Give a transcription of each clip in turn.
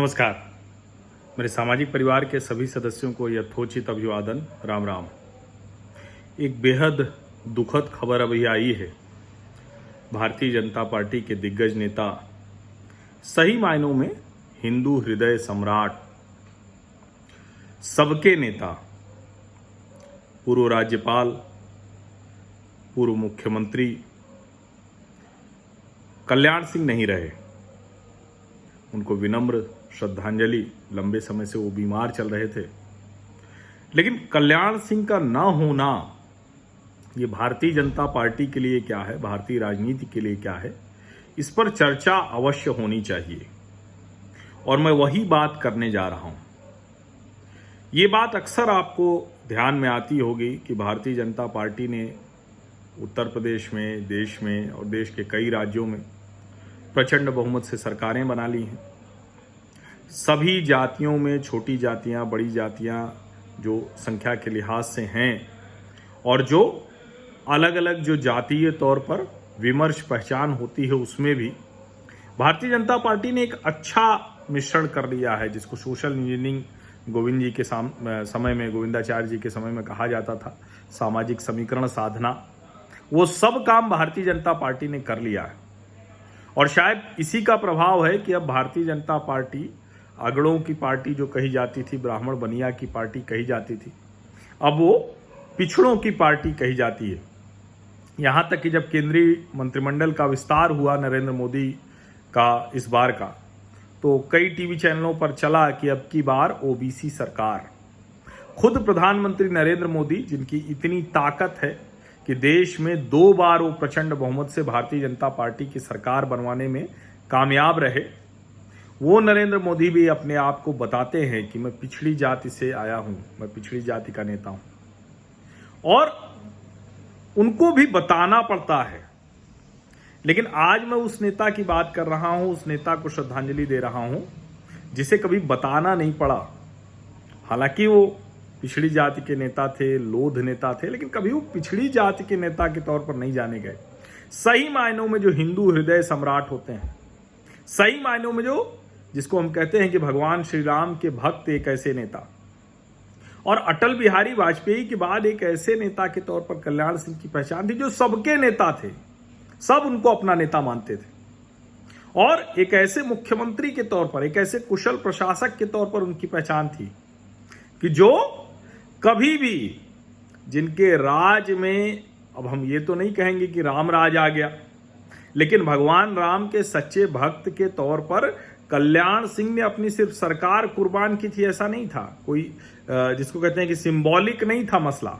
नमस्कार। मेरे सामाजिक परिवार के सभी सदस्यों को यथोचित अभिवादन। राम राम। एक बेहद दुखद खबर अभी आई है। भारतीय जनता पार्टी के दिग्गज नेता, सही मायनों में हिंदू हृदय सम्राट, सबके नेता, पूर्व राज्यपाल, पूर्व मुख्यमंत्री कल्याण सिंह नहीं रहे। उनको विनम्र श्रद्धांजलि। लंबे समय से वो बीमार चल रहे थे, लेकिन कल्याण सिंह का ना होना ये भारतीय जनता पार्टी के लिए क्या है, भारतीय राजनीति के लिए क्या है, इस पर चर्चा अवश्य होनी चाहिए। और मैं वही बात करने जा रहा हूं। ये बात अक्सर आपको ध्यान में आती होगी कि भारतीय जनता पार्टी ने उत्तर प्रदेश में, देश में और देश के कई राज्यों में प्रचंड बहुमत से सरकारें बना ली हैं। सभी जातियों में छोटी जातियां, बड़ी जातियां जो संख्या के लिहाज से हैं और जो अलग अलग जो जातीय तौर पर विमर्श पहचान होती है, उसमें भी भारतीय जनता पार्टी ने एक अच्छा मिश्रण कर लिया है, जिसको सोशल इंजीनियरिंग गोविंद जी के समय में, गोविंदाचार्य जी के समय में कहा जाता था, सामाजिक समीकरण साधना। वो सब काम भारतीय जनता पार्टी ने कर लिया है। और शायद इसी का प्रभाव है कि अब भारतीय जनता पार्टी अगड़ों की पार्टी जो कही जाती थी, ब्राह्मण बनिया की पार्टी कही जाती थी, अब वो पिछड़ों की पार्टी कही जाती है। यहाँ तक कि जब केंद्रीय मंत्रिमंडल का विस्तार हुआ नरेंद्र मोदी का इस बार का, तो कई टीवी चैनलों पर चला कि अब की बार ओबीसी सरकार। खुद प्रधानमंत्री नरेंद्र मोदी, जिनकी इतनी ताकत है कि देश में 2 बार वो प्रचंड बहुमत से भारतीय जनता पार्टी की सरकार बनवाने में कामयाब रहे, वो नरेंद्र मोदी भी अपने आप को बताते हैं कि मैं पिछड़ी जाति से आया हूं, मैं पिछड़ी जाति का नेता हूं। और उनको भी बताना पड़ता है। लेकिन आज मैं उस नेता की बात कर रहा हूं, उस नेता को श्रद्धांजलि दे रहा हूं जिसे कभी बताना नहीं पड़ा। हालांकि वो पिछड़ी जाति के नेता थे, लोध नेता थे, लेकिन कभी वो पिछड़ी जाति के नेता के तौर पर नहीं जाने गए। सही मायनों में जो हिंदू हृदय सम्राट होते हैं, सही मायनों में जो जिसको हम कहते हैं कि भगवान श्री राम के भक्त, एक ऐसे नेता। और अटल बिहारी वाजपेयी के बाद एक ऐसे नेता के तौर पर कल्याण सिंह की पहचान थी जो सबके नेता थे, सब उनको अपना नेता मानते थे। और एक ऐसे मुख्यमंत्री के तौर पर, एक ऐसे कुशल प्रशासक के तौर पर उनकी पहचान थी कि जो कभी भी, जिनके राज में, अब हम ये तो नहीं कहेंगे कि राम राज आ गया, लेकिन भगवान राम के सच्चे भक्त के तौर पर कल्याण सिंह ने अपनी सिर्फ सरकार कुर्बान की थी, ऐसा नहीं था। कोई जिसको कहते हैं कि सिंबॉलिक नहीं था मसला।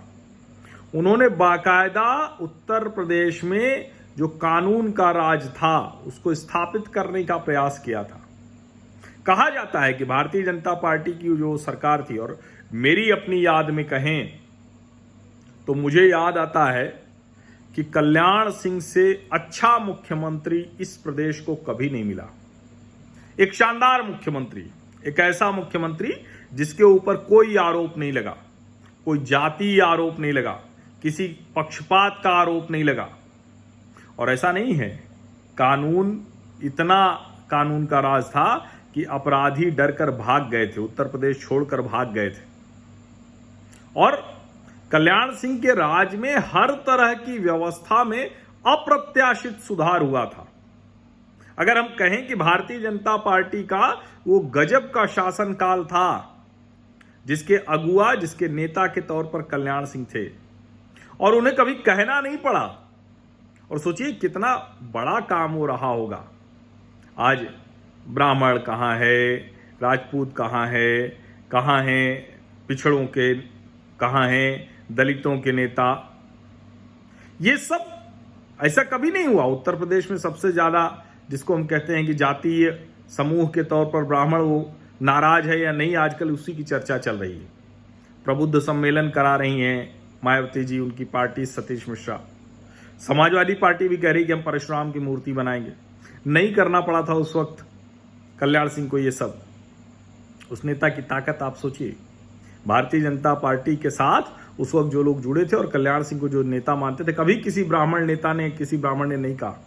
उन्होंने बाकायदा उत्तर प्रदेश में जो कानून का राज था उसको स्थापित करने का प्रयास किया था। कहा जाता है कि भारतीय जनता पार्टी की जो सरकार थी, और मेरी अपनी याद में कहें तो मुझे याद आता है कि कल्याण सिंह से अच्छा मुख्यमंत्री इस प्रदेश को कभी नहीं मिला। एक शानदार मुख्यमंत्री, एक ऐसा मुख्यमंत्री जिसके ऊपर कोई आरोप नहीं लगा, कोई जातीय आरोप नहीं लगा, किसी पक्षपात का आरोप नहीं लगा। और ऐसा नहीं है, कानून, इतना कानून का राज था कि अपराधी डर कर भाग गए थे, उत्तर प्रदेश छोड़कर भाग गए थे। और कल्याण सिंह के राज में हर तरह की व्यवस्था में अप्रत्याशित सुधार हुआ था। अगर हम कहें कि भारतीय जनता पार्टी का वो गजब का शासनकाल था जिसके अगुआ, जिसके नेता के तौर पर कल्याण सिंह थे, और उन्हें कभी कहना नहीं पड़ा। और सोचिए कितना बड़ा काम हो रहा होगा। आज ब्राह्मण कहां है, राजपूत कहां है पिछड़ों के कहां हैं, दलितों के नेता, ये सब ऐसा कभी नहीं हुआ। उत्तर प्रदेश में सबसे ज्यादा, जिसको हम कहते हैं कि जातीय समूह के तौर पर ब्राह्मण, वो नाराज है या नहीं, आजकल उसी की चर्चा चल रही है। प्रबुद्ध सम्मेलन करा रही हैं मायावती जी, उनकी पार्टी, सतीश मिश्रा। समाजवादी पार्टी भी कह रही कि हम परशुराम की मूर्ति बनाएंगे। नहीं करना पड़ा था उस वक्त कल्याण सिंह को ये सब। उस नेता की ताकत आप सोचिए। भारतीय जनता पार्टी के साथ उस वक्त जो लोग जुड़े थे और कल्याण सिंह को जो नेता मानते थे, कभी किसी ब्राह्मण नेता ने, किसी ब्राह्मण ने नहीं कहा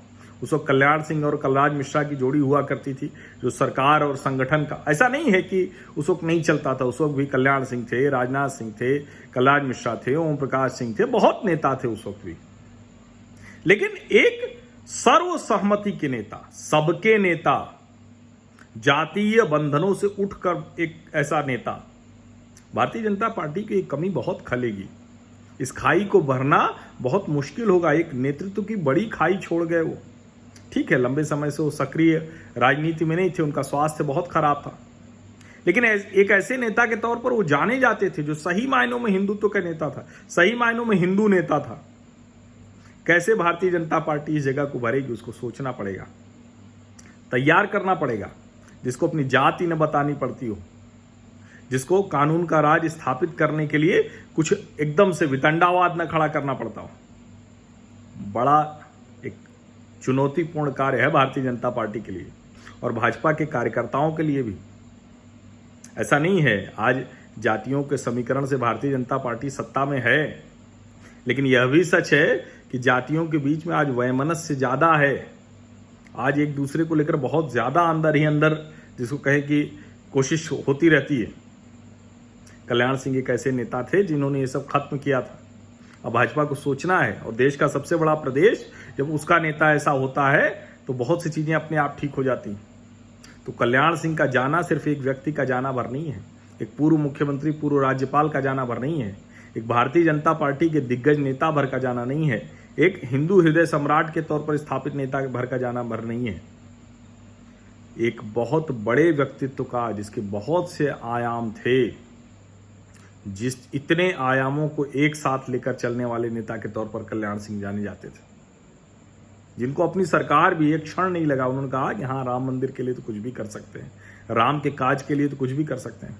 उस वक्त कल्याण सिंह और कलराज मिश्रा की जोड़ी हुआ करती थी, जो सरकार और संगठन का, ऐसा नहीं है कि उस वक्त नहीं चलता था, उस वक्त भी कल्याण सिंह थे, राजनाथ सिंह थे, कलराज मिश्रा थे, ओम प्रकाश सिंह थे, बहुत नेता थे उस वक्त भी। लेकिन एक सर्वसहमति के नेता, सबके नेता, जातीय बंधनों से उठकर एक ऐसा नेता, भारतीय जनता पार्टी की कमी बहुत खलेगी। इस खाई को भरना बहुत मुश्किल होगा। एक नेतृत्व की बड़ी खाई छोड़ गए वो। ठीक है, लंबे समय से वो सक्रिय राजनीति में नहीं थे, उनका स्वास्थ्य बहुत खराब था, लेकिन एक ऐसे नेता के तौर पर वो जाने जाते थे, जो सही मायनों में हिंदुत्व का नेता था, सही मायनों में हिंदू नेता था। कैसे भारतीय जनता पार्टी इस जगह को भरेगी, उसको सोचना पड़ेगा, तैयार करना पड़ेगा, जिसको अपनी जाति न बतानी पड़ती हो, जिसको कानून का राज स्थापित करने के लिए कुछ एकदम से वितंडावाद न खड़ा करना पड़ता हो। बड़ा एक चुनौतीपूर्ण कार्य है भारतीय जनता पार्टी के लिए और भाजपा के कार्यकर्ताओं के लिए भी। ऐसा नहीं है आज जातियों के समीकरण से भारतीय जनता पार्टी सत्ता में है, लेकिन यह भी सच है कि जातियों के बीच में आज वैमनस्य ज्यादा है। आज एक दूसरे को लेकर बहुत ज्यादा अंदर ही अंदर, जिसको कहे कि कोशिश होती रहती है। कल्याण सिंह एक ऐसे नेता थे जिन्होंने ये सब खत्म किया था। अब भाजपा को सोचना है, और देश का सबसे बड़ा प्रदेश जब उसका नेता ऐसा होता है तो बहुत सी चीजें अपने आप ठीक हो जाती हैं। तो कल्याण सिंह का जाना सिर्फ एक व्यक्ति का जाना भर नहीं है, एक पूर्व मुख्यमंत्री, पूर्व राज्यपाल का जाना भर नहीं है, एक भारतीय जनता पार्टी के दिग्गज नेता भर का जाना नहीं है, एक हिंदू हृदय सम्राट के तौर पर स्थापित नेता भर का जाना भर नहीं है। एक बहुत बड़े व्यक्तित्व का, जिसके बहुत से आयाम थे, जिस इतने आयामों को एक साथ लेकर चलने वाले नेता के तौर पर कल्याण सिंह जाने जाते थे, जिनको अपनी सरकार भी एक क्षण नहीं लगा। उन्होंने कहा कि हाँ, राम मंदिर के लिए तो कुछ भी कर सकते हैं, राम के काज के लिए तो कुछ भी कर सकते हैं।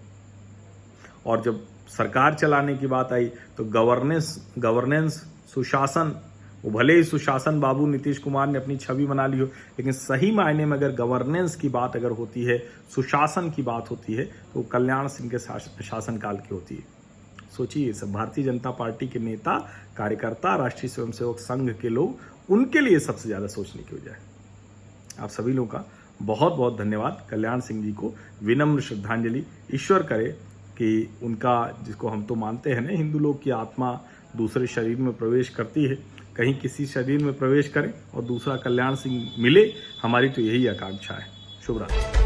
और जब सरकार चलाने की बात आई तो गवर्नेंस, सुशासन, वो भले ही सुशासन बाबू नीतीश कुमार ने अपनी छवि बना ली हो, लेकिन सही मायने में अगर गवर्नेंस की बात अगर होती है, सुशासन की बात होती है, तो कल्याण सिंह के शासनकाल की होती है। सोचिए, सब भारतीय जनता पार्टी के नेता, कार्यकर्ता, राष्ट्रीय स्वयंसेवक संघ के लोग, उनके लिए सबसे ज्यादा सोचने की वजह है। आप सभी लोगों का बहुत बहुत धन्यवाद। कल्याण सिंह जी को विनम्र श्रद्धांजलि। ईश्वर करे कि उनका, जिसको हम तो मानते हैं ना, हिंदू लोग की आत्मा दूसरे शरीर में प्रवेश करती है, कहीं किसी शरीर में प्रवेश करे और दूसरा कल्याण सिंह मिले। हमारी तो यही आकांक्षा है। शुभ रात्रि।